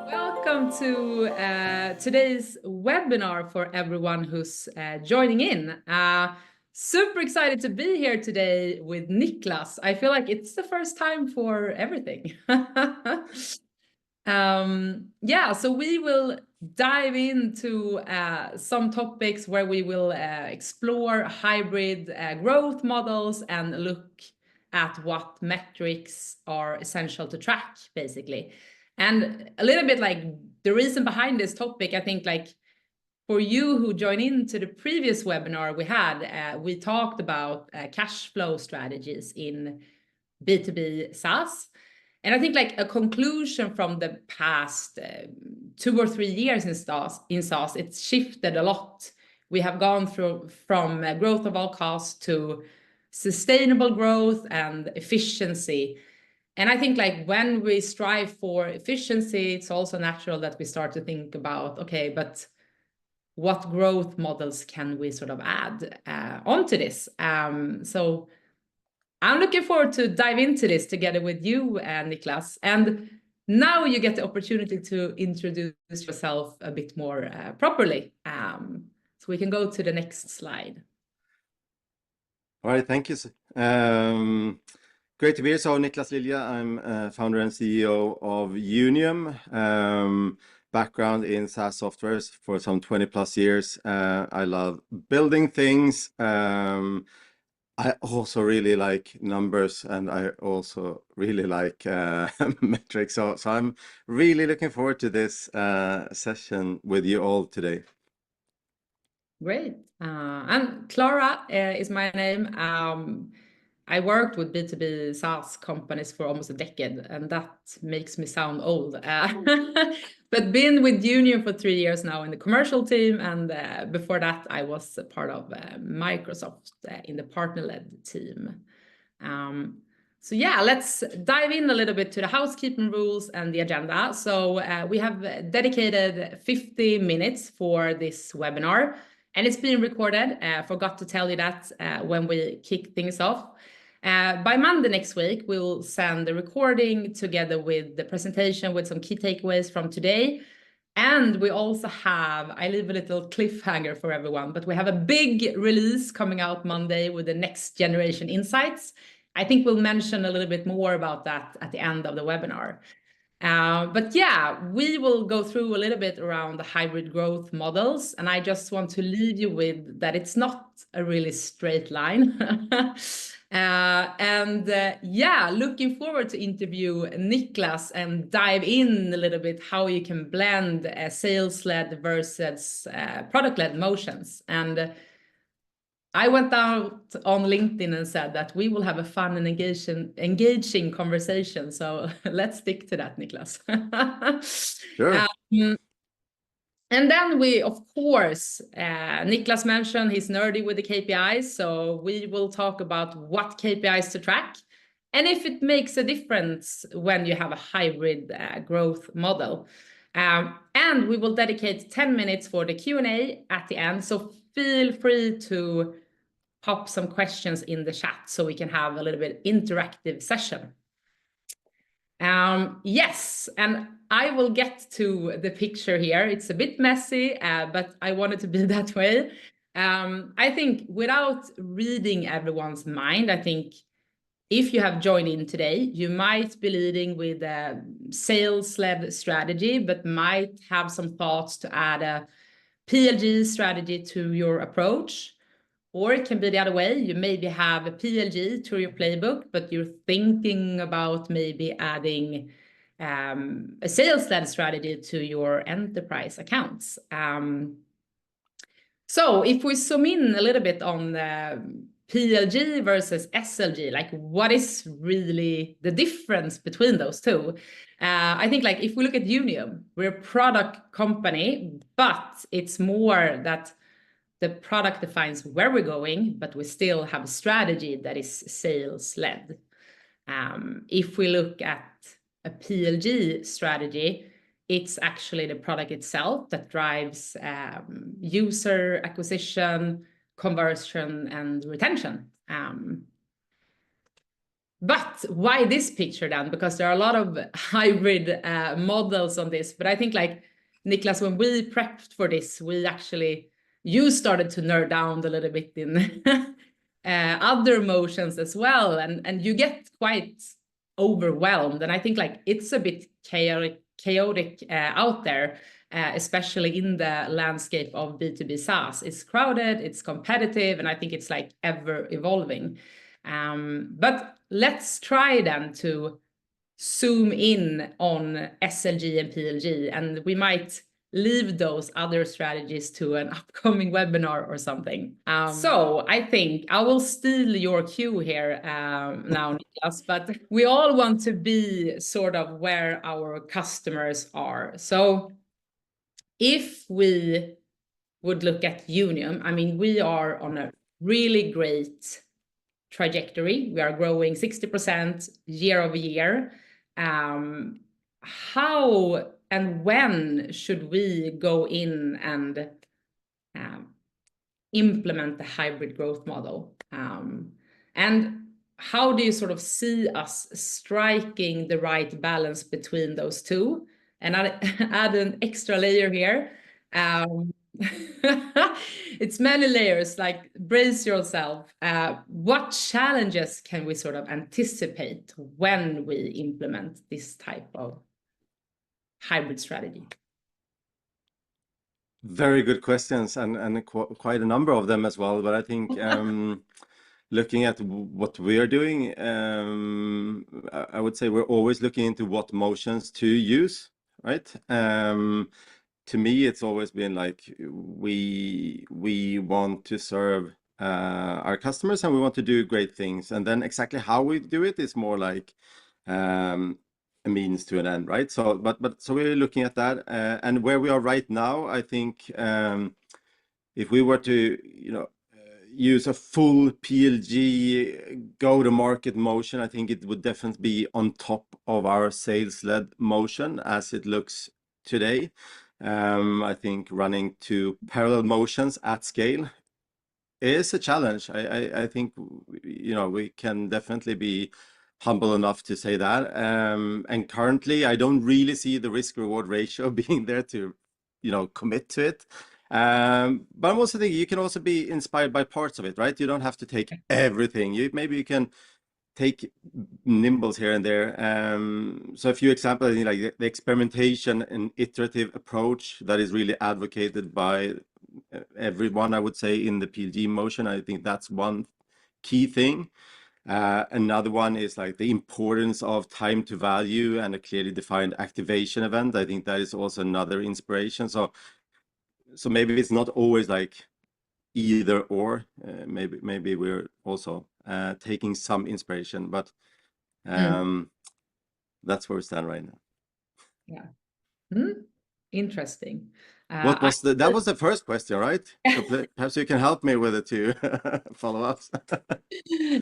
Welcome to today's webinar for everyone who's joining in. Super excited to be here today with Niclas. I feel like it's the first time for everything. So we will dive into some topics where we will explore hybrid growth models and look at what metrics are essential to track, basically. And a little bit like the reason behind this topic, I think, like for you who joined into the previous webinar we had, we talked about cash flow strategies in B2B SaaS. And I think like a conclusion from the past 2 or 3 years in SaaS, it's shifted a lot. We have gone through from growth of all costs to sustainable growth and efficiency. And I think like when we strive for efficiency, it's also natural that we start to think about, okay, but what growth models can we sort of add onto this? So I'm looking forward to dive into this together with you, Niclas. And now you get the opportunity to introduce yourself a bit more properly. So we can go to the next slide. All right, thank you. Great to be here. So Niclas Lilja, I'm founder and CEO of Younium. Background in SaaS software for some 20 plus years. I love building things. I also really like numbers, and I also really like metrics. So I'm really looking forward to this session with you all today. Great. And Klara is my name. I worked with B2B SaaS companies for almost a decade, and that makes me sound old. But been with Younium for 3 years now in the commercial team, and before that I was a part of Microsoft in the partner-led team. So yeah, let's dive in a little bit to the housekeeping rules and the agenda. So we have dedicated 50 minutes for this webinar, and it's being recorded. Forgot to tell you that when we kick things off. By Monday next week, we'll send the recording together with the presentation with some key takeaways from today. And we also have, I leave a little cliffhanger for everyone, but we have a big release coming out Monday with the next generation insights. I think we'll mention a little bit more about that at the end of the webinar. But yeah, we will go through a little bit around the hybrid growth models. And I just want to leave you with that it's not a really straight line. Yeah, looking forward to interview Niclas and dive in a little bit how you can blend sales-led versus product-led motions. And I went out on LinkedIn and said that we will have a fun and engaging conversation. So let's stick to that, Niclas. Sure. And then we, of course, Niclas mentioned he's nerdy with the KPIs. So we will talk about what KPIs to track and if it makes a difference when you have a hybrid growth model. And we will dedicate 10 minutes for the Q&A at the end. So feel free to pop some questions in the chat so we can have a little bit interactive session. Yes, and I will get to the picture here. It's a bit messy, but I want it to be that way. I think without reading everyone's mind, I think if you have joined in today, you might be leading with a sales-led strategy, but might have some thoughts to add a PLG strategy to your approach. Or it can be the other way. You maybe have a PLG to your playbook, but you're thinking about maybe adding a sales-led strategy to your enterprise accounts. So if we zoom in a little bit on PLG versus SLG, like what is really the difference between those two? I think like if we look at Younium, we're a product company, but it's more that the product defines where we're going, but we still have a strategy that is sales-led. If we look at a PLG strategy, it's actually the product itself that drives user acquisition, conversion, and retention. But why this picture then? Because there are a lot of hybrid models on this. But I think like Niclas, when we prepped for this, you started to nerd down a little bit in other motions as well, and you get quite overwhelmed. And I think like it's a bit chaotic out there, especially in the landscape of B2B SaaS. It's crowded, it's competitive, and I think it's like ever evolving. But let's try then to zoom in on SLG and PLG, and we might leave those other strategies to an upcoming webinar or something. So I think I will steal your cue here now, Niclas, but we all want to be sort of where our customers are. So if we would look at Younium, I mean, we are on a really great trajectory. We are growing 60% year over year. How and when should we go in and implement the hybrid growth model? And how do you sort of see us striking the right balance between those two? And I add an extra layer here. It's many layers, like brace yourself. What challenges can we sort of anticipate when we implement this type of hybrid strategy? Very good questions, and quite a number of them as well. But I think looking at what we are doing, I would say we're always looking into what motions to use, right? To me, it's always been like we want to serve our customers, and we want to do great things, and then exactly how we do it is more like a means to an end, right? So, so we're looking at that, and where we are right now, I think if we were to, use a full PLG go-to-market motion, I think it would definitely be on top of our sales-led motion as it looks today. I think running two parallel motions at scale is a challenge. I think, we can definitely be humble enough to say that. And currently, I don't really see the risk-reward ratio being there to, commit to it. But I'm also thinking you can also be inspired by parts of it, right? You don't have to take everything. Maybe you can take nibbles here and there. So a few examples, like the experimentation and iterative approach that is really advocated by everyone, I would say, in the PLG motion. I think that's one key thing. Another one is like the importance of time to value and a clearly defined activation event. I think that is also another inspiration. So maybe it's not always like either or. Maybe we're also taking some inspiration, but that's where we stand right now. Yeah. Interesting. What was that was the first question, right? So perhaps you can help me with it to follow up.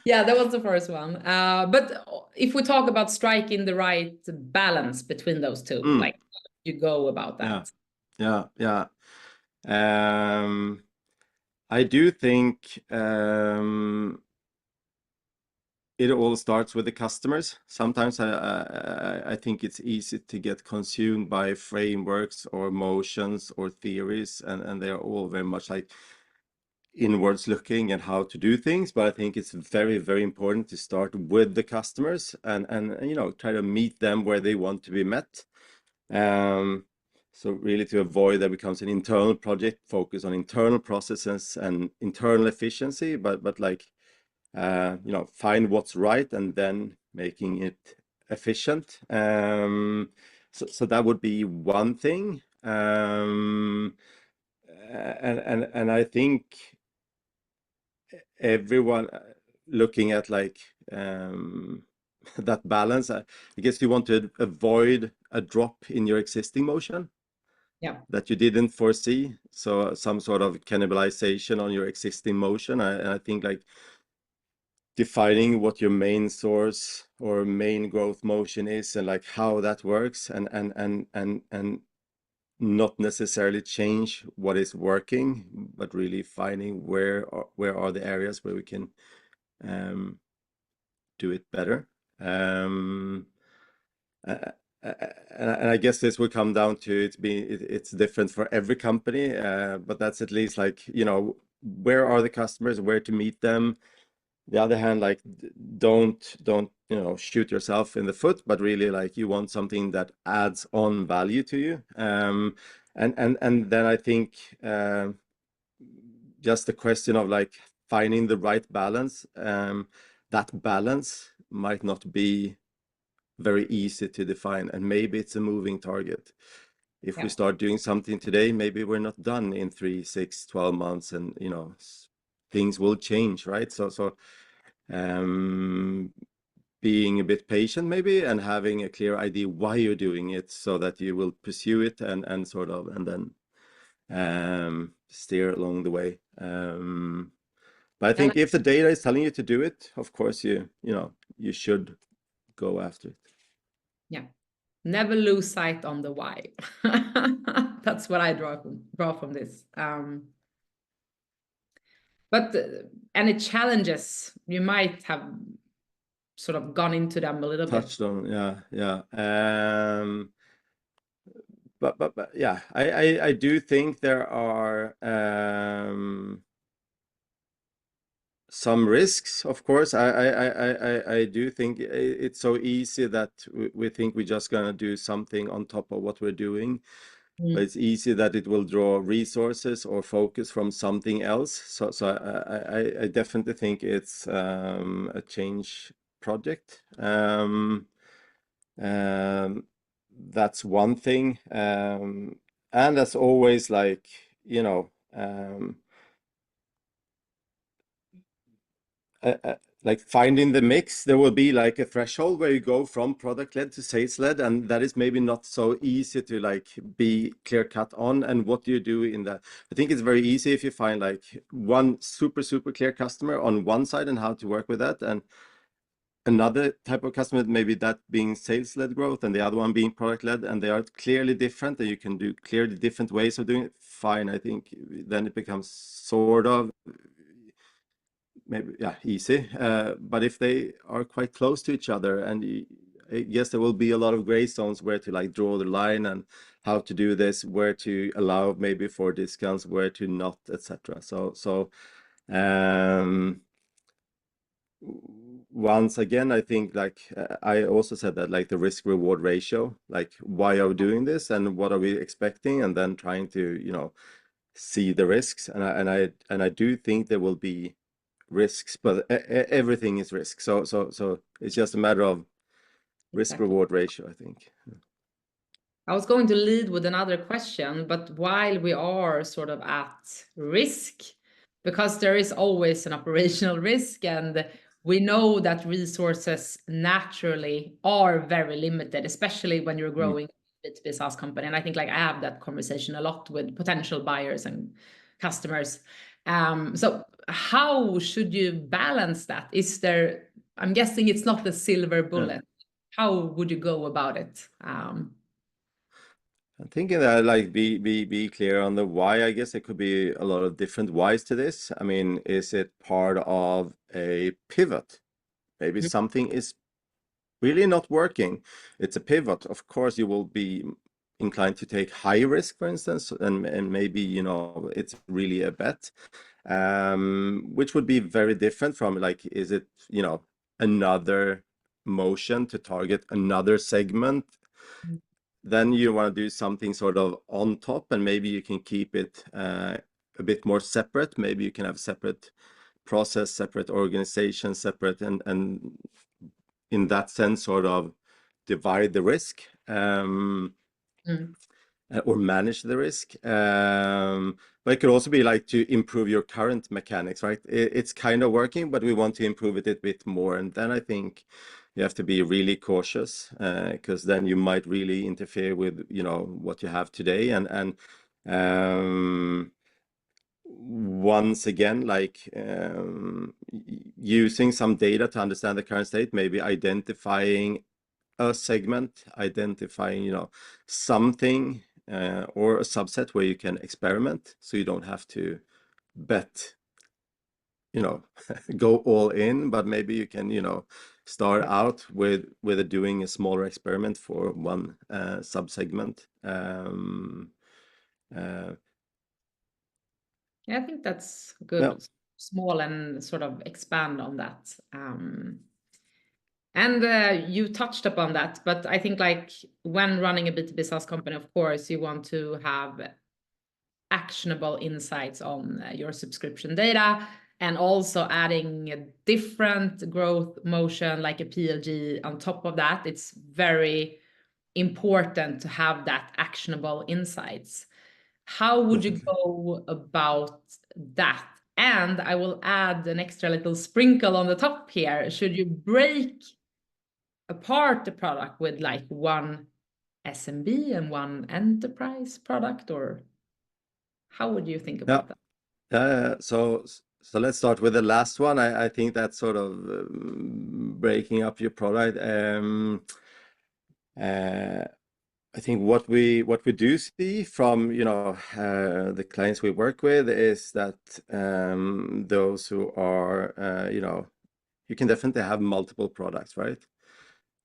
Yeah, that was the first one. But if we talk about striking the right balance between those two, like you go about that. Yeah. I do think it all starts with the customers. Sometimes I think it's easy to get consumed by frameworks or motions or theories, and they're all very much like inwards looking at how to do things. But I think it's very, very important to start with the customers and try to meet them where they want to be met. So really to avoid that becomes an internal project, focus on internal processes and internal efficiency, but like find what's right and then making it efficient. So that would be one thing. And I think everyone looking at like that balance, I guess you want to avoid a drop in your existing motion that you didn't foresee. So some sort of cannibalization on your existing motion. I think like defining what your main source or main growth motion is and like how that works and not necessarily change what is working, but really finding where are the areas where we can do it better. And I guess this will come down to it's different for every company, but that's at least like, you know, where are the customers, where to meet them. The other hand, like don't you know, shoot yourself in the foot, but really like you want something that adds on value to you. And then I think just the question of like finding the right balance, that balance might not be very easy to define, and maybe it's a moving target. If we start doing something today, maybe we're not done in 3, 6, 12 months, and you know, things will change, right? So being a bit patient maybe, and having a clear idea why you're doing it, so that you will pursue it and sort of, and then steer along the way. But I think if the data is telling you to do it, of course you know, you should go after it. Yeah. Never lose sight on the why. That's what I draw from this. But any challenges, you might have sort of gone into them a little bit. Touched on, yeah. But yeah, I do think there are some risks, of course. I do think it's so easy that we think we're just gonna do something on top of what we're doing. But it's easy that it will draw resources or focus from something else. So I definitely think it's a change project. That's one thing. And that's always like, you know, like finding the mix. There will be like a threshold where you go from product led to sales led, and that is maybe not so easy to like be clear cut on. And what do you do in that? I think it's very easy if you find like one super clear customer on one side and how to work with that, and another type of customer, maybe that being sales led growth and the other one being product led, and they are clearly different, and you can do clearly different ways of doing it. Fine. I think then it becomes sort of maybe, yeah, easy. But if they are quite close to each other, and I guess there will be a lot of gray zones where to like draw the line, and how to do this, where to allow maybe for discounts, where to not, etc. So once again, I think like I also said that like the risk reward ratio, like why are we doing this and what are we expecting, and then trying to, you know, see the risks. And I do think there will be risks, but everything is risk. So it's just a matter of risk reward ratio, I think. I was going to lead with another question, but while we are sort of at risk, because there is always an operational risk, and we know that resources naturally are very limited, especially when you're growing a B2B SaaS company. And I think like I have that conversation a lot with potential buyers and customers. So how should you balance that? Is there, I'm guessing it's not the silver bullet. How would you go about it? I'm thinking that like be clear on the why. I guess there could be a lot of different whys to this. I mean, is it part of a pivot? Maybe something is really not working. It's a pivot. Of course, you will be inclined to take high risk, for instance, and maybe, you know, it's really a bet, which would be very different from like, is it, you know, another motion to target another segment? Then you want to do something sort of on top, and maybe you can keep it a bit more separate. Maybe you can have separate process, separate organization, separate, and in that sense sort of divide the risk, or manage the risk. But it could also be like to improve your current mechanics, right? It's kind of working, but we want to improve it a bit more. And then I think you have to be really cautious, because then you might really interfere with, you know, what you have today. And once again, like using some data to understand the current state, maybe identifying a segment, identifying, you know, something or a subset where you can experiment, so you don't have to bet, you know, go all in, but maybe you can, you know, start out with doing a smaller experiment for one sub-segment. Yeah, I think that's good. Small and sort of expand on that. And you touched upon that, but I think like when running a B2B SaaS company, of course, you want to have actionable insights on your subscription data, and also adding a different growth motion like a PLG on top of that. It's very important to have that actionable insights. How would you go about that? And I will add an extra little sprinkle on the top here. Should you break apart the product with like one SMB and one enterprise product, or how would you think about that? So let's start with the last one. I think that's sort of breaking up your product. I think what we do see from the clients we work with is that those who are you can definitely have multiple products, right?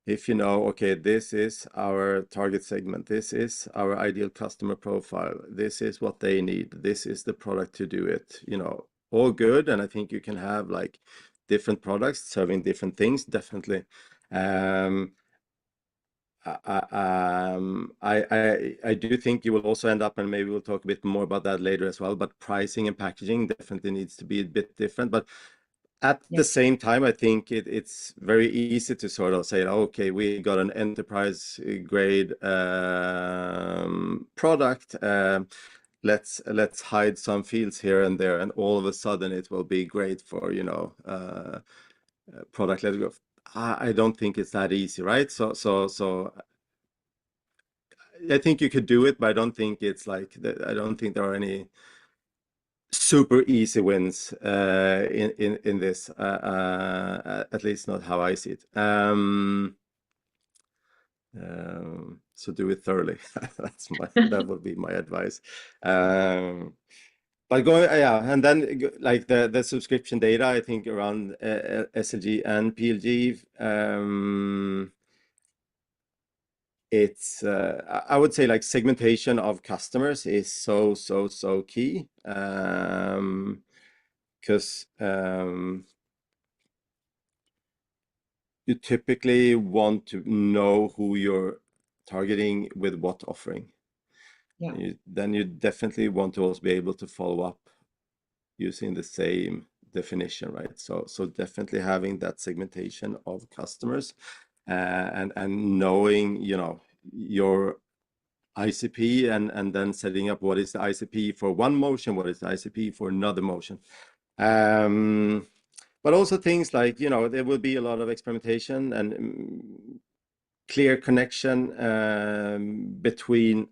If you know, okay, this is our target segment, this is our ideal customer profile, this is what they need, this is the product to do it, all good. And I think you can have like different products serving different things, definitely. I do think you will also end up, and maybe we'll talk a bit more about that later as well, but pricing and packaging definitely needs to be a bit different. But at the same time, I think it's very easy to sort of say, okay, we got an enterprise grade product. Let's hide some fields here and there, and all of a sudden it will be great for product-led growth. I don't think it's that easy, right? So I think you could do it, but I don't think it's like I don't think there are any super easy wins in this, at least not how I see it. So do it thoroughly. That would be my advice. But and then like the subscription data, I think around SLG and PLG, it's I would say like segmentation of customers is so key, because you typically want to know who you're targeting with what offering. Then you definitely want to also be able to follow up using the same definition, right? So definitely having that segmentation of customers, and knowing your ICP, and then setting up what is the ICP for one motion, what is the ICP for another motion. But also things like, there will be a lot of experimentation and clear connection between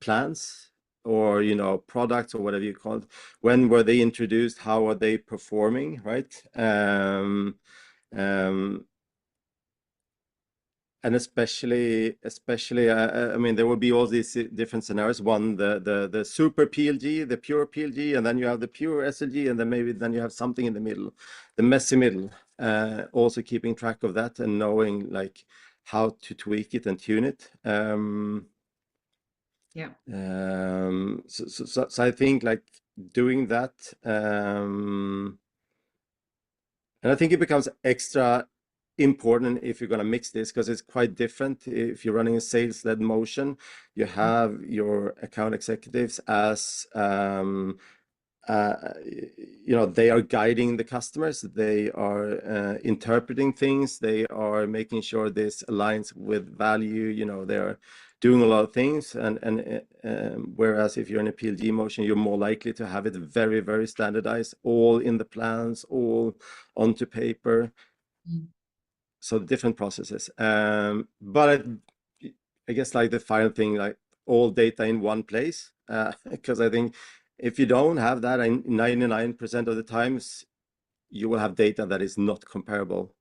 plans or products or whatever you call it. When were they introduced? How are they performing, right? And especially, I mean, there will be all these different scenarios. One, the super PLG, the pure PLG, and then you have the pure SLG, and then you have something in the middle, the messy middle. Also keeping track of that and knowing like how to tweak it and tune it. So I think like doing that, and I think it becomes extra important if you're going to mix this, because it's quite different if you're running a sales-led motion. You have your account executives as they are guiding the customers, they are interpreting things, they are making sure this aligns with value, they are doing a lot of things, and whereas if you're in a PLG motion, you're more likely to have it very, very standardized, all in the plans, all onto paper. So different processes. But I guess like the final thing, like all data in one place, because I think if you don't have that, 99% of the times you will have data that is not comparable.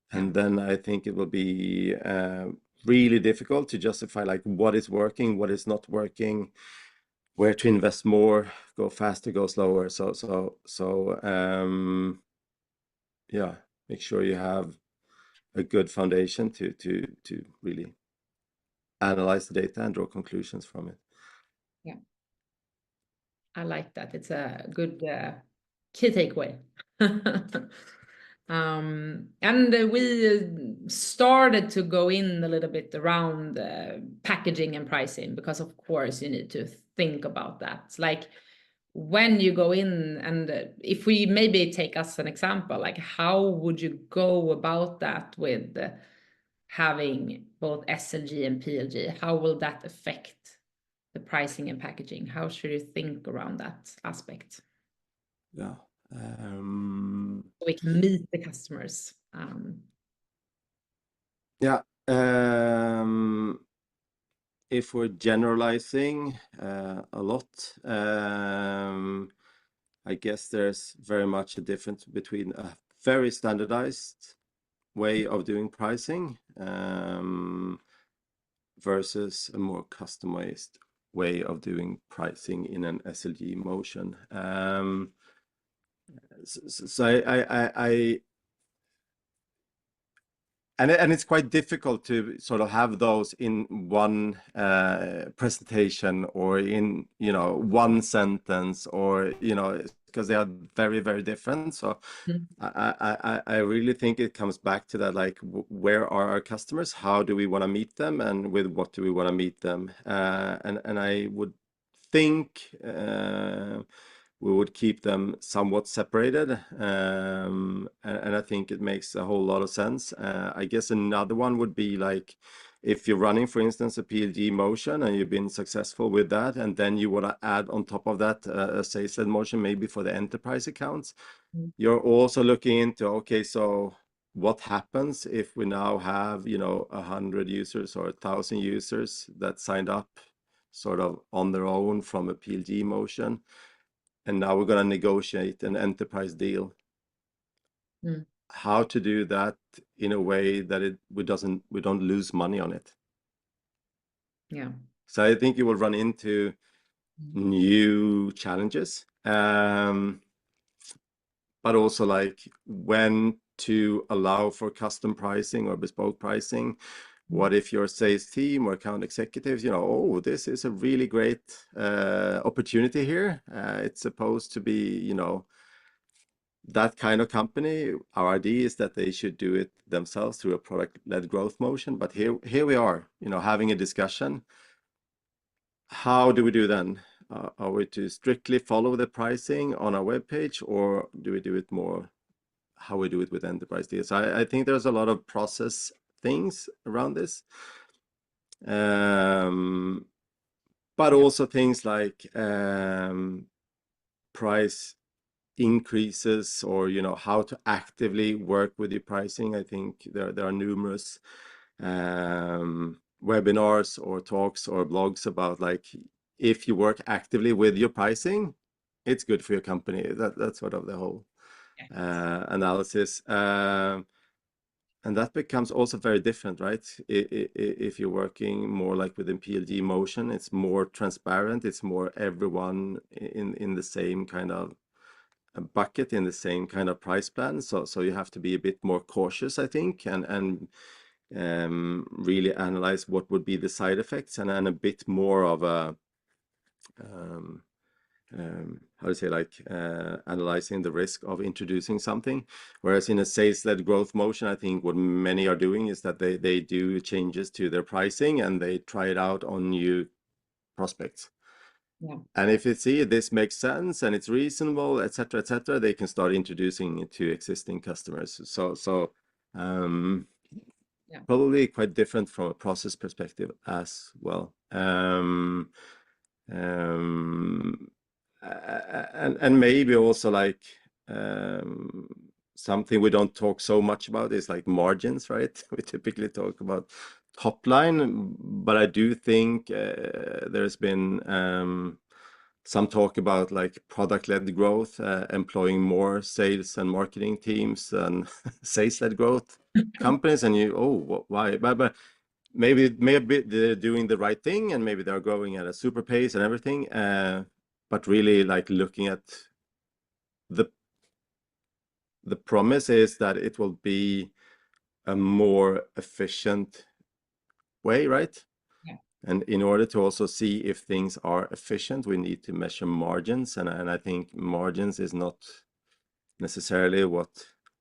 And then I think it will be really difficult to justify like what is working, what is not working, where to invest more, go faster, go slower. So yeah. make sure you have a good foundation to really analyze the data and draw conclusions from it. Yeah, I like that. It's a good key takeaway. And we started to go in a little bit around packaging and pricing, because of course you need to think about that. Like when you go in, and if we maybe take us an example, like how would you go about that with having both SLG and PLG? How will that affect the pricing and packaging? How should you think around that aspect? Yeah. So we can meet the customers. Yeah. If we're generalizing a lot, I guess there's very much a difference between a very standardized way of doing pricing versus a more customized way of doing pricing in an SLG motion. So and it's quite difficult to sort of have those in one presentation or in, you know, one sentence, or, you know, because they are very, very different. So I really think it comes back to that, like, where are our customers? How do we want to meet them? And with what do we want to meet them? And I would think we would keep them somewhat separated. And I think it makes a whole lot of sense. I guess another one would be like, if you're running, for instance, a PLG motion and you've been successful with that, and then you want to add on top of that a sales-led motion, maybe for the enterprise accounts, you're also looking into, okay, so what happens if we now have, you know, 100 users or 1,000 users that signed up sort of on their own from a PLG motion, and now we're going to negotiate an enterprise deal. How to do that in a way that we don't lose money on it. Yeah. So I think you will run into new challenges, but also like when to allow for custom pricing or bespoke pricing. What if your sales team or account executives, you know, oh, this is a really great opportunity here. It's supposed to be, you know, that kind of company. Our idea is that they should do it themselves through a product-led growth motion. But here we are, you know, having a discussion. How do we do then? Are we to strictly follow the pricing on our webpage, or do we do it more how we do it with enterprise deals? I think there's a lot of process things around this, but also things like price increases, or, you know, how to actively work with your pricing. I think there are numerous webinars or talks or blogs about, like, if you work actively with your pricing, it's good for your company. That's sort of the whole analysis. And that becomes also very different, right? If you're working more like within PLG motion, it's more transparent. It's more everyone in the same kind of a bucket, in the same kind of price plan. So you have to be a bit more cautious, I think, and really analyze what would be the side effects, and a bit more of a how to say, like, analyzing the risk of introducing something. Whereas in a sales-led growth motion, I think what many are doing is that they do changes to their pricing and they try it out on new prospects. Yeah. And if you see this makes sense and it's reasonable, etc., etc., they can start introducing it to existing customers. So probably quite different from a process perspective as well. And maybe also, like, something we don't talk so much about is like margins, right? We typically talk about top line, but I do think there's been some talk about like product-led growth, employing more sales and marketing teams and sales-led growth companies. And why? But maybe they're doing the right thing, and maybe they're growing at a super pace and everything. But really, like, looking at the promise is that it will be a more efficient way, right? Yeah. And in order to also see if things are efficient, we need to measure margins. And I think margins is not necessarily what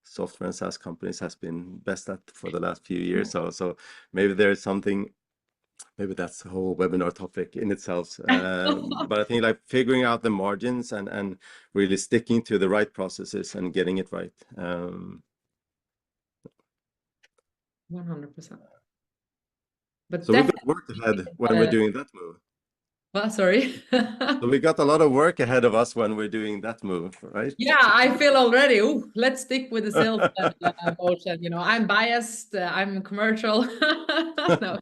software and SaaS companies has been best at for the last few years. So maybe there's something, maybe that's a whole webinar topic in itself. But I think like figuring out the margins and really sticking to the right processes and getting it right. 100%. But So we got work ahead when we're doing that move. well, sorry. So we got a lot of work ahead of us when we're doing that move, right? Yeah, I feel already, oh, let's stick with the sales motion. You know, I'm biased, I'm commercial. No.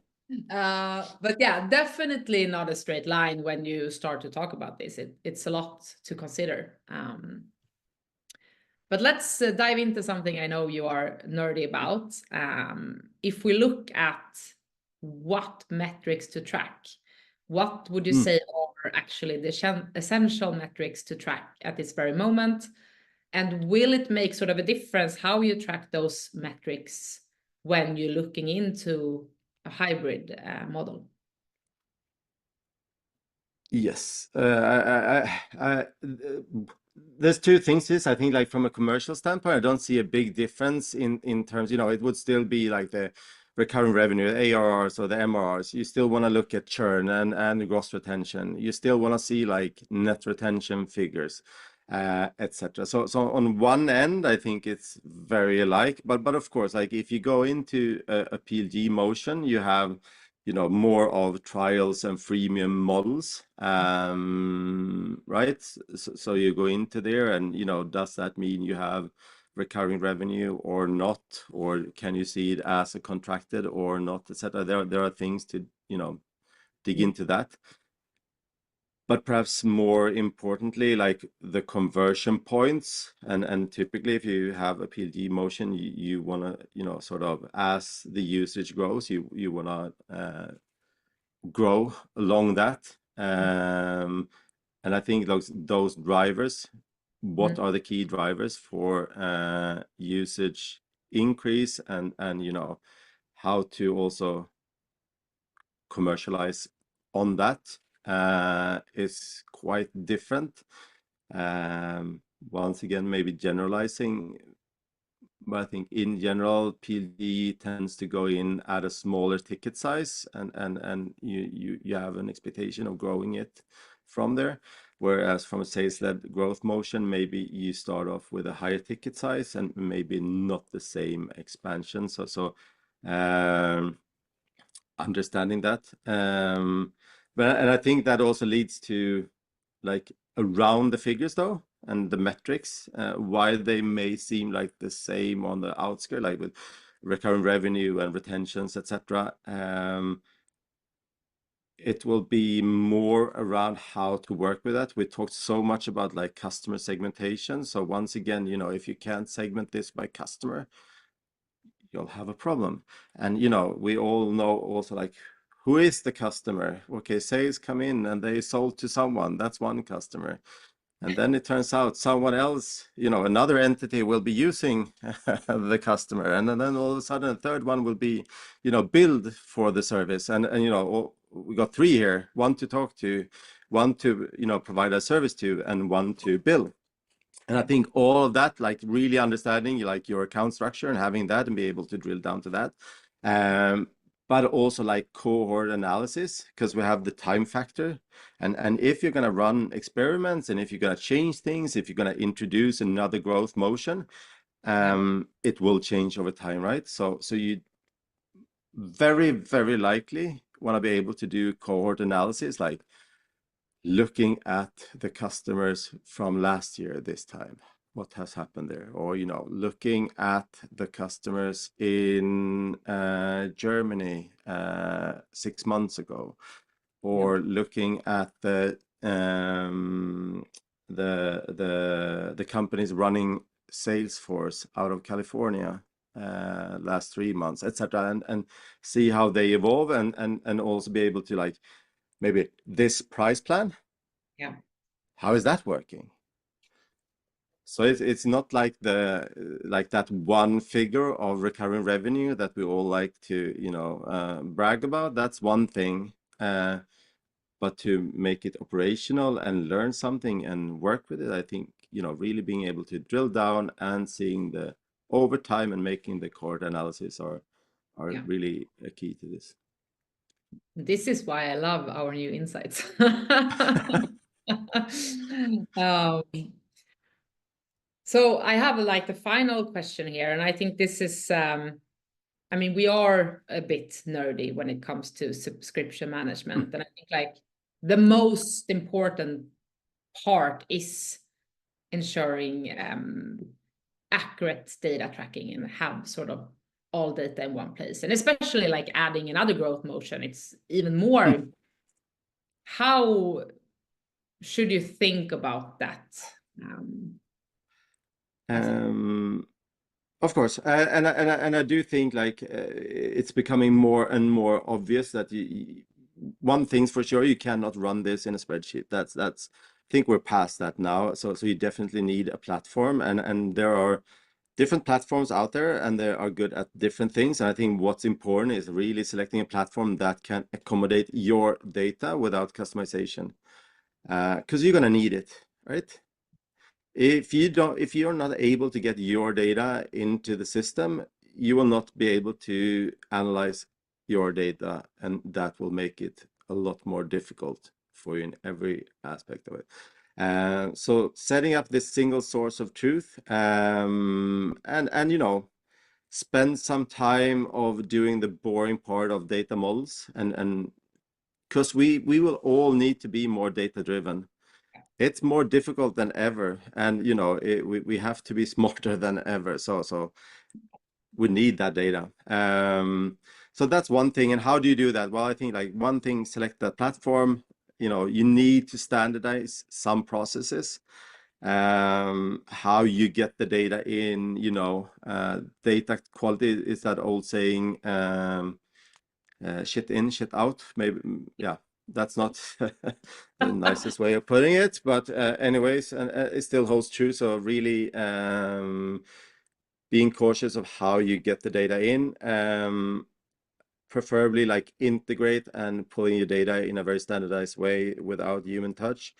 But yeah, definitely not a straight line when you start to talk about this. It's a lot to consider. But let's dive into something I know you are nerdy about. If we look at what metrics to track, what would you say are actually the essential metrics to track at this very moment? And will it make sort of a difference how you track those metrics when you're looking into a hybrid model? Yes. There's two things is I think like from a commercial standpoint, I don't see a big difference in terms, you know, it would still be like the recurring revenue, ARRs or the MRRs. You still want to look at churn and gross retention. You still want to see like net retention figures, etc. So on one end, I think it's very alike, but of course, like if you go into a PLG motion, you have, you know, more of trials and freemium models, right? So you go into there and, you know, does that mean you have recurring revenue or not? Or can you see it as a contracted or not, etc.? There are things to, you know, dig into that. But perhaps more importantly, like the conversion points, and typically if you have a PLG motion, you want to, you know, sort of as the usage grows, you want to grow along that. And I think those drivers, what are the key drivers for usage increase and you know how to also commercialize on that is quite different. Once again, maybe generalizing, but I think in general, PLG tends to go in at a smaller ticket size, and you have an expectation of growing it from there. Whereas from a sales-led growth motion, maybe you start off with a higher ticket size and maybe not the same expansion. So understanding that. And I think that also leads to like around the figures though, and the metrics, while they may seem like the same on the outskirts, like with recurring revenue and retentions, etc. It will be more around how to work with that. We talked so much about like customer segmentation. So once again, you know, if you can't segment this by customer, you'll have a problem. And you know, we all know also like who is the customer? Okay, sales come in and they sold to someone. That's one customer. And then it turns out someone else, you know, another entity will be using the customer. And then all of a sudden a third one will be, you know, billed for the service. And you know, we got three here, one to talk to, one to, you know, provide a service to, and one to bill. And I think all of that, like really understanding like your account structure and having that and be able to drill down to that. But also like cohort analysis, because we have the time factor. And if you're going to run experiments and if you're going to change things, if you're going to introduce another growth motion, it will change over time, right? So you very, very likely want to be able to do cohort analysis, like looking at the customers from last year this time, what has happened there, or you know, looking at the customers in Germany 6 months ago, or looking at the companies running Salesforce out of California last 3 months, etc., and see how they evolve, and also be able to like maybe this price plan. Yeah. How is that working? So it's not like that one figure of recurring revenue that we all like to, you know, brag about. That's one thing. But to make it operational and learn something and work with it, I think, you know, really being able to drill down and seeing the over time and making the cohort analysis are really a key to this. This is why I love our new insights. So I have like the final question here, and I think this is, I mean, we are a bit nerdy when it comes to subscription management. And I think like the most important part is ensuring accurate data tracking and have sort of all data in one place. And especially like adding another growth motion, it's even more. How should you think about that? Of course, and I do think like it's becoming more and more obvious that one thing's for sure, you cannot run this in a spreadsheet. That's I think we're past that now. So you definitely need a platform, and there are different platforms out there, and they are good at different things. And I think what's important is really selecting a platform that can accommodate your data without customization, because you're gonna need it, right? If you're not able to get your data into the system, you will not be able to analyze your data, and that will make it a lot more difficult for you in every aspect of it. So setting up this single source of truth, and you know, spend some time of doing the boring part of data models, and because we will all need to be more data driven. It's more difficult than ever, and you know, we have to be smarter than ever. So we need that data. So that's one thing. And how do you do that? Well, I think like one thing, select that platform. You know, you need to standardize some processes. How you get the data in, you know, data quality is that old saying, shit in, shit out. Maybe, yeah. That's not the nicest way of putting it, but anyways, and it still holds true. So really being cautious of how you get the data in, preferably like integrate and pulling your data in a very standardized way without human touch,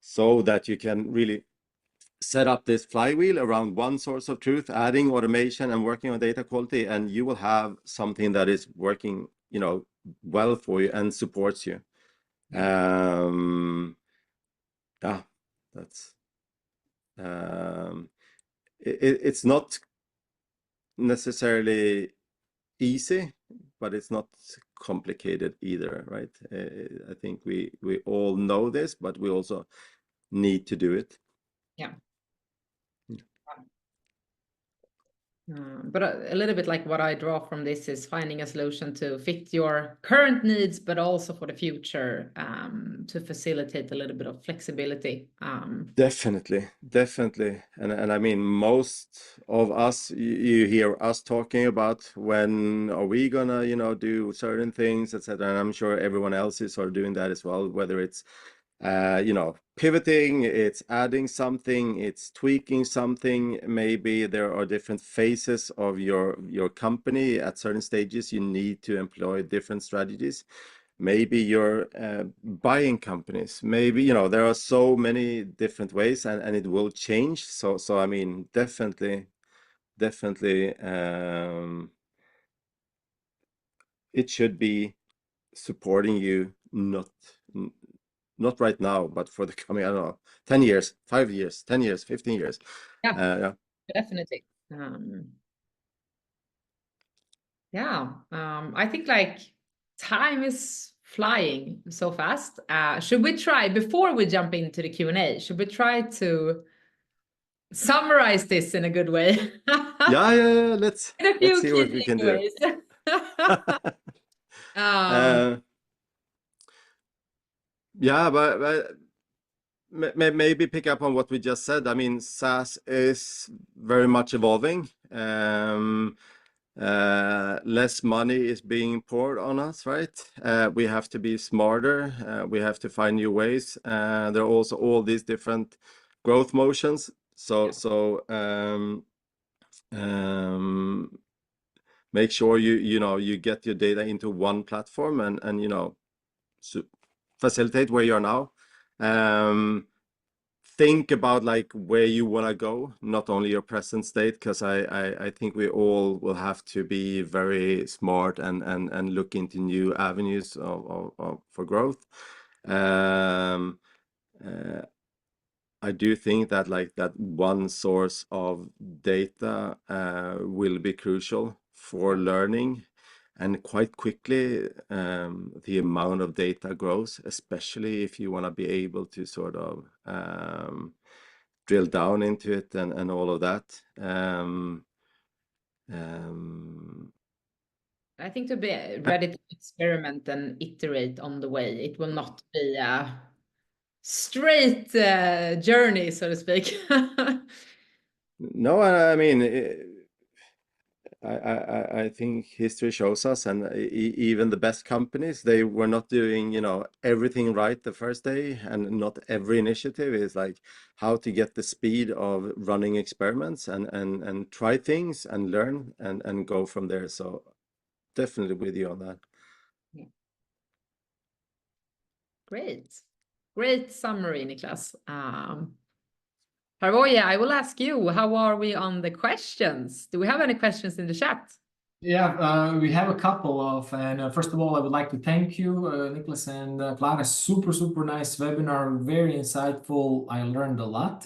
so that you can really set up this flywheel around one source of truth, adding automation and working on data quality, and you will have something that is working, you know, well for you and supports you. Yeah, that's it's not necessarily easy, but it's not complicated either, right? I think we all know this, but we also need to do it. Yeah. But a little bit like what I draw from this is finding a solution to fit your current needs, but also for the future, to facilitate a little bit of flexibility. Definitely. And I mean, most of us, you hear us talking about when are we gonna, you know, do certain things, etc. And I'm sure everyone else is sort of doing that as well, whether it's you know, pivoting, it's adding something, it's tweaking something. Maybe there are different phases of your company. At certain stages, you need to employ different strategies. Maybe you're buying companies. Maybe, you know, there are so many different ways, and it will change. So I mean, definitely, it should be supporting you, not right now, but for the coming, I don't know, 10 years, 5 years, 10 years, 15 years. Yeah, definitely. I think like time is flying so fast. Should we try, before we jump into the Q&A, should we try to summarize this in a good way? Yeah. Let's see what we can do. Yeah, but maybe pick up on what we just said. I mean, SaaS is very much evolving. Less money is being poured on us, right? We have to be smarter. We have to find new ways. There are also all these different growth motions Make sure you get your data into one platform and facilitate where you are now. Think about like where you want to go, not only your present state, because I think we all will have to be very smart and look into new avenues for growth. I do think that like that one source of data will be crucial for learning, and quite quickly the amount of data grows, especially if you want to be able to sort of drill down into it and all of that. I think to be ready to experiment and iterate on the way, it will not be a straight journey, so to speak. No, I mean, I think history shows us, and even the best companies, they were not doing, everything right the first day, and not every initiative is like how to get the speed of running experiments and try things and learn and go from there. So definitely with you on that. Yeah. Great summary, Niclas. Parvoye, I will ask you, how are we on the questions? Do we have any questions in the chat? Yeah, we have a couple of, and first of all, I would like to thank you, Niclas and Klara. Super nice webinar, very insightful. I learned a lot.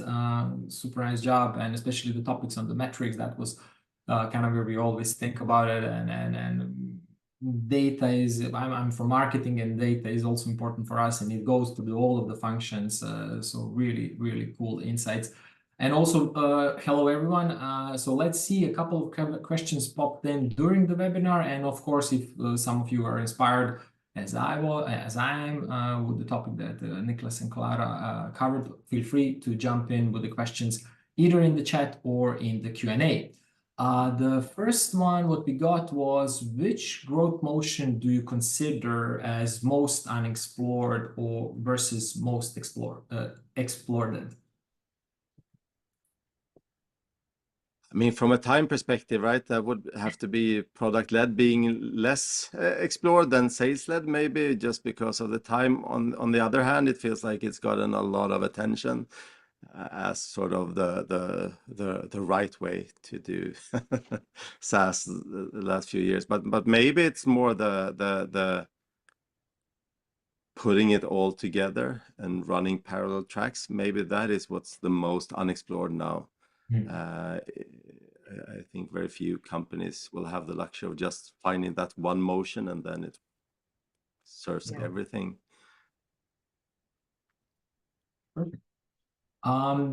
Super nice job, and especially the topics on the metrics. That was kind of where we always think about it, and data is. I'm for marketing, and data is also important for us, and it goes to all of the functions. So really cool insights. And also, hello everyone. So let's see, a couple of questions popped in during the webinar, and of course, if some of you are inspired, as I am, with the topic that Niclas and Klara covered, feel free to jump in with the questions either in the chat or in the Q&A. The first one, what we got was, which growth motion do you consider as most unexplored or versus most explored? I mean, from a time perspective, right, that would have to be product-led being less explored than sales-led, maybe just because of the time. On the other hand, it feels like it's gotten a lot of attention as sort of the right way to do SaaS the last few years. But maybe it's more the putting it all together and running parallel tracks. Maybe that is what's the most unexplored now. I think very few companies will have the luxury of just finding that one motion and then it serves everything. Perfect.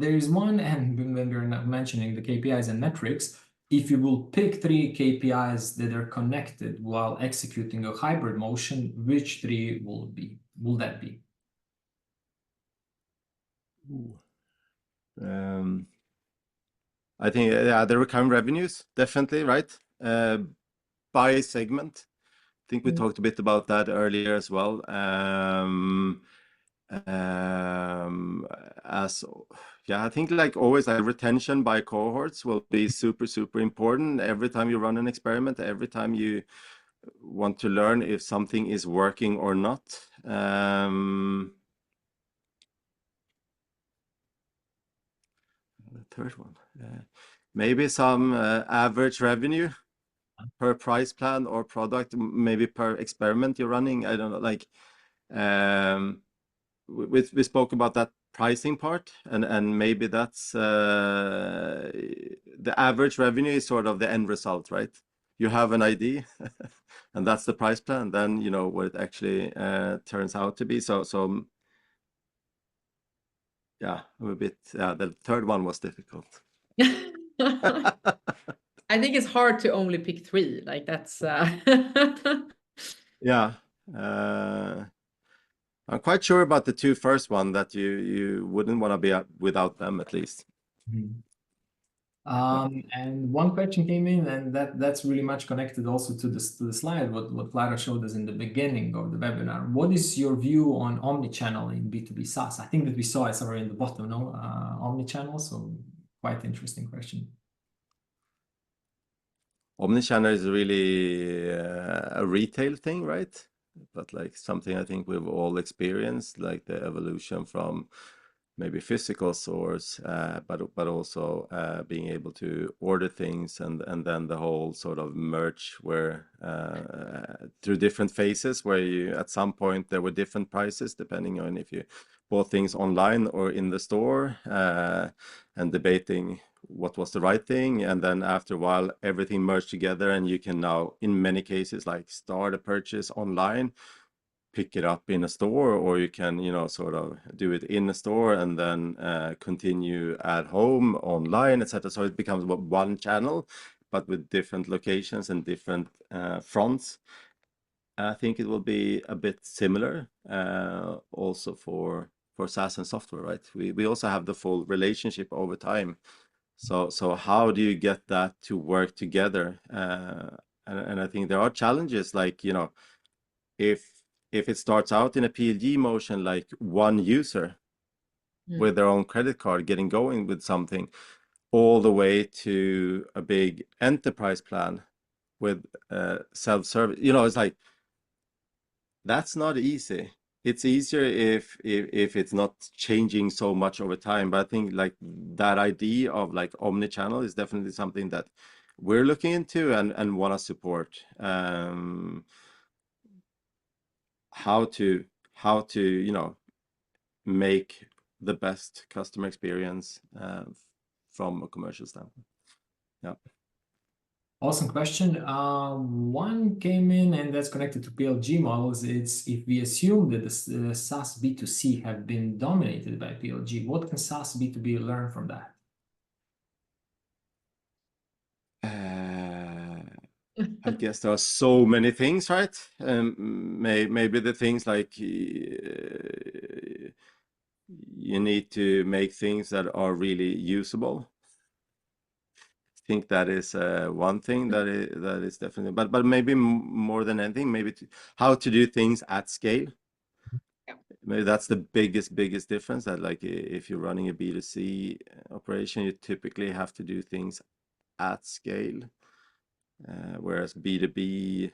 There's one, and when we're not mentioning the KPIs and metrics, if you will pick 3 KPIs that are connected while executing a hybrid motion, which 3 will that be? I think the recurring revenues, definitely, right? By segment. I think we talked a bit about that earlier as well. I think like always, like retention by cohorts will be super important. Every time you run an experiment, every time you want to learn if something is working or not. The third one, maybe some average revenue per price plan or product, maybe per experiment you're running. I don't know, like we spoke about that pricing part, and maybe that's the average revenue is sort of the end result, right? You have an idea and that's the price plan, then you know what it actually turns out to be. So yeah, I'm a bit, the third one was difficult. I think it's hard to only pick 3, like that's yeah. I'm quite sure about the 2 first one, that you wouldn't want to be without them at least. And one question came in, and that's really much connected also to the slide what Klara showed us in the beginning of the webinar. What is your view on omnichannel in B2B SaaS? I think that we saw it somewhere in the bottom, no? Omnichannel. So quite interesting question. Omnichannel is really a retail thing, right? But like something I think we've all experienced, like the evolution from maybe physical stores, but also being able to order things and then the whole sort of merge where through different phases where you at some point there were different prices depending on if you bought things online or in the store, and debating what was the right thing, and then after a while everything merged together and you can now in many cases like start a purchase online, pick it up in a store, or you can, you know, sort of do it in a store and then continue at home online, etc. So it becomes one channel, but with different locations and different fronts. I think it will be a bit similar also for SaaS and software, right? We also have the full relationship over time. So how do you get that to work together? And I think there are challenges, like, you know, if it starts out in a PLG motion, like one user with their own credit card getting going with something, all the way to a big enterprise plan with self-service, you know, it's like, that's not easy. It's easier if it's not changing so much over time. But I think like that idea of like omni-channel is definitely something that we're looking into and want to support. How to you know, make the best customer experience from a commercial standpoint. Yeah. Awesome question. One came in, and that's connected to PLG models. It's if we assume that the SaaS B2C have been dominated by PLG, what can SaaS B2B learn from that? I guess there are so many things, right? Maybe the things like you need to make things that are really usable. I think that is one thing that is definitely, but maybe more than anything, maybe how to do things at scale. Maybe that's the biggest difference, that like if you're running a B2C operation, you typically have to do things at scale. Whereas B2B,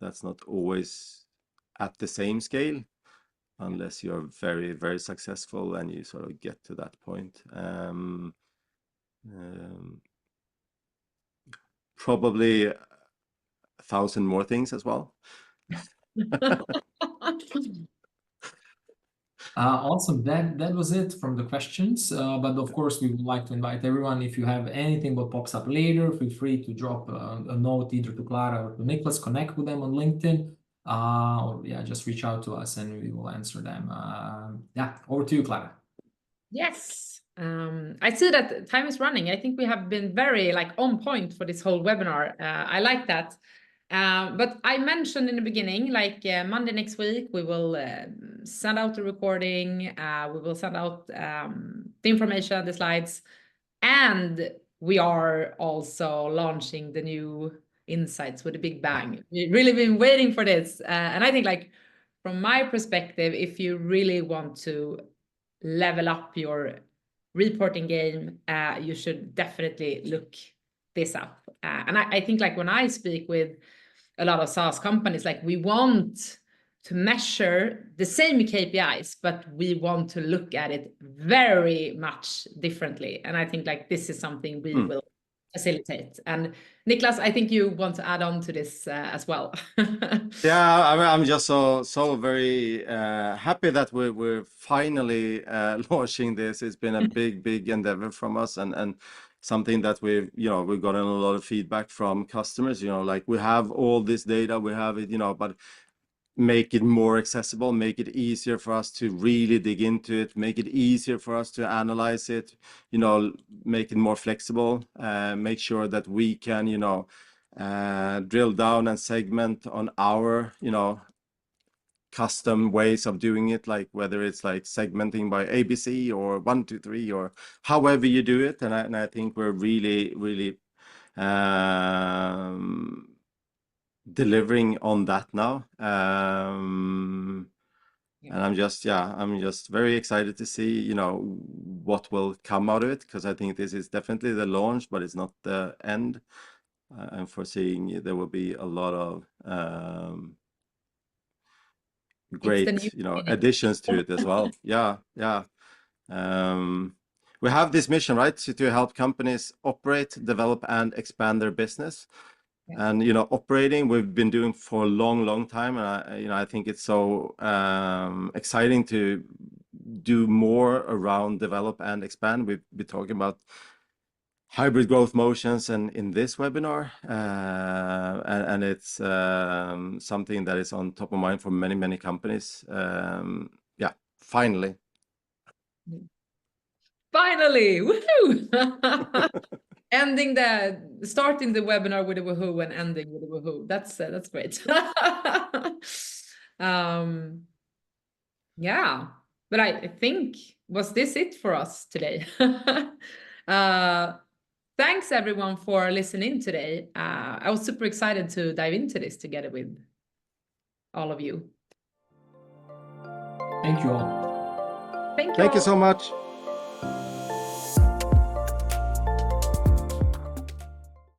that's not always at the same scale unless you're very, very successful and you sort of get to that point. Probably 1,000 more things as well. Awesome. That was it from the questions. But of course, we would like to invite everyone. If you have anything that pops up later, feel free to drop a note either to Klara or to Niclas. Connect with them on LinkedIn, or yeah, just reach out to us and we will answer them. Yeah, over to you, Klara. Yes. I see that time is running. I think we have been very like on point for this whole webinar. I like that. But I mentioned in the beginning, like Monday next week, we will send out the recording. We will send out the information, the slides, and we are also launching the new insights with a big bang. We've really been waiting for this. And I think like from my perspective, if you really want to level up your reporting game, you should definitely look this up. And I think like when I speak with a lot of SaaS companies, like we want to measure the same KPIs, but we want to look at it very much differently. And I think like this is something we will facilitate. And Niclas, I think you want to add on to this as well. Yeah, I mean, I'm just so very happy that we're finally launching this. It's been a big endeavor from us, and something that we've gotten a lot of feedback from customers. You know, like we have all this data, we have it, but make it more accessible, make it easier for us to really dig into it, make it easier for us to analyze it, make it more flexible, make sure that we can, drill down and segment on our, custom ways of doing it, like whether it's like segmenting by ABC or 1, 2, 3, or however you do it. And I think we're really delivering on that now. And I'm just very excited to see, you know, what will come out of it, because I think this is definitely the launch, but it's not the end. I'm foreseeing there will be a lot of great, you know, additions to it as well. Yeah. We have this mission, right, to help companies operate, develop, and expand their business. And, you know, operating we've been doing for a long time, and I think it's so exciting to do more around develop and expand. We've been talking about hybrid growth motions and in this webinar, and it's something that is on top of mind for many companies. Yeah, finally, woohoo! Starting the webinar with a woohoo and ending with a woohoo. That's great. Yeah, but I think, was this it for us today? Thanks everyone for listening today. I was super excited to dive into this together with all of you. Thank you all. Thank you thank you all. so much.